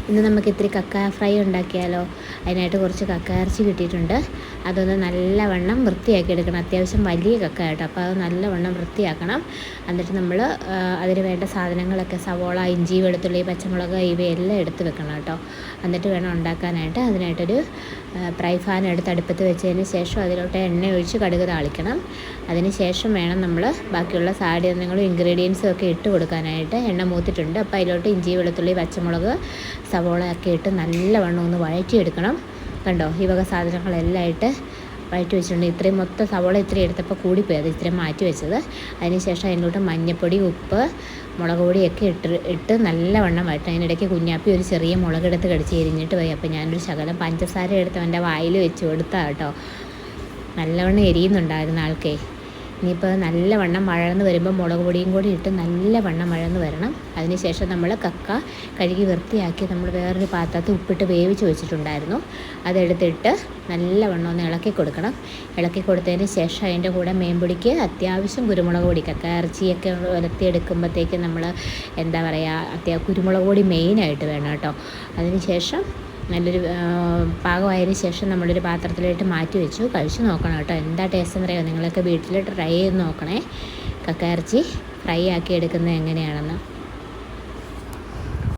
ഇന്ന് നമുക്ക് ഇത്തിരി കക്ക ഫ്രൈ ഉണ്ടാക്കിയാലോ. അതിനായിട്ട് കുറച്ച് കക്ക ഇറച്ചി കിട്ടിയിട്ടുണ്ട്. അതൊന്ന് നല്ലവണ്ണം വൃത്തിയാക്കി എടുക്കണം. അത്യാവശ്യം വലിയ കക്ക കേട്ടോ, അപ്പോൾ അത് നല്ലവണ്ണം വൃത്തിയാക്കണം. എന്നിട്ട് നമ്മൾ അതിന് വേണ്ട സാധനങ്ങളൊക്കെ സവോള, ഇഞ്ചി, വെളുത്തുള്ളി, പച്ചമുളക് ഇവയെല്ലാം എടുത്ത് വെക്കണം കേട്ടോ. എന്നിട്ട് വേണം ഉണ്ടാക്കാനായിട്ട്. അതിനായിട്ടൊരു ഫ്രൈ പാൻ എടുത്ത് അടുപ്പത്ത് വെച്ചതിന് ശേഷം അതിലോട്ട് എണ്ണ ഒഴിച്ച് കടുക് താളിക്കണം. അതിന് ശേഷം വേണം നമ്മൾ ബാക്കിയുള്ള സാധനങ്ങളും ഇൻഗ്രീഡിയൻസും ഒക്കെ ഇട്ട് കൊടുക്കാനായിട്ട്. എണ്ണ മൂത്തിട്ടുണ്ട്, അപ്പോൾ അതിലോട്ട് ഇഞ്ചി, വെളുത്തുള്ളി, പച്ചമുളക്, സവോള ഒക്കെ ഇട്ട് നല്ലവണ്ണം ഒന്ന് വഴറ്റിയെടുക്കണം. കണ്ടോ, ഈ വക സാധനങ്ങളെല്ലാം ഇട്ട് വഴറ്റി വെച്ചിട്ടുണ്ട്. ഇത്രയും മൊത്തം സവോള ഇത്രയും എടുത്തപ്പോൾ കൂടിപ്പോയി, അത് ഇത്രയും മാറ്റി വെച്ചത്. അതിന് ശേഷം അതിലോട്ട് മഞ്ഞൾപ്പൊടി, ഉപ്പ്, മുളക് പൊടിയൊക്കെ ഇട്ട് നല്ലവണ്ണം വഴറ്റും. അതിനിടയ്ക്ക് കുഞ്ഞാപ്പി ഒരു ചെറിയ മുളകെടുത്ത് കടിച്ച് എരിഞ്ഞിട്ട് പോയി. അപ്പോൾ ഞാനൊരു ശകലം പഞ്ചസാര എടുത്ത് അവൻ്റെ വായിൽ വെച്ച് കൊടുത്താൽ കേട്ടോ. നല്ലവണ്ണം എരിയുന്നുണ്ടായിരുന്നു ആൾക്കേ. ഇനിയിപ്പോൾ നല്ലവണ്ണം വഴന്ന് വരുമ്പോൾ മുളക് പൊടിയും കൂടി ഇട്ട് നല്ലവണ്ണം വഴന്ന് വരണം. അതിനുശേഷം നമ്മൾ കക്ക കഴുകി വൃത്തിയാക്കി നമ്മൾ വേറൊരു പാത്രത്തിൽ ഉപ്പിട്ട് വേവിച്ച് വെച്ചിട്ടുണ്ടായിരുന്നു. അതെടുത്തിട്ട് നല്ലവണ്ണം ഒന്ന് ഇളക്കി കൊടുക്കണം. ഇളക്കി കൊടുത്തതിന് ശേഷം അതിൻ്റെ കൂടെ മേമ്പൊടിക്ക് അത്യാവശ്യം കുരുമുളക് പൊടി, കക്ക ഇറച്ചിയൊക്കെ ഉലർത്തിയെടുക്കുമ്പോഴത്തേക്ക് നമ്മൾ എന്താ പറയുക, കുരുമുളക് പൊടി മെയിനായിട്ട് വേണം കേട്ടോ. അതിന് ശേഷം നല്ലൊരു പാകമായതിന് ശേഷം നമ്മളൊരു പാത്രത്തിലിട്ട് മാറ്റി വെച്ചു. കഴിച്ച് നോക്കണം കേട്ടോ, എന്താ ടേസ്റ്റ് എന്ന് പറയുമോ. നിങ്ങളൊക്കെ വീട്ടിൽ ട്രൈ ചെയ്ത് നോക്കണേ, കക്ക ഇറച്ചി ഫ്രൈ ആക്കി എടുക്കുന്നത് എങ്ങനെയാണെന്ന്.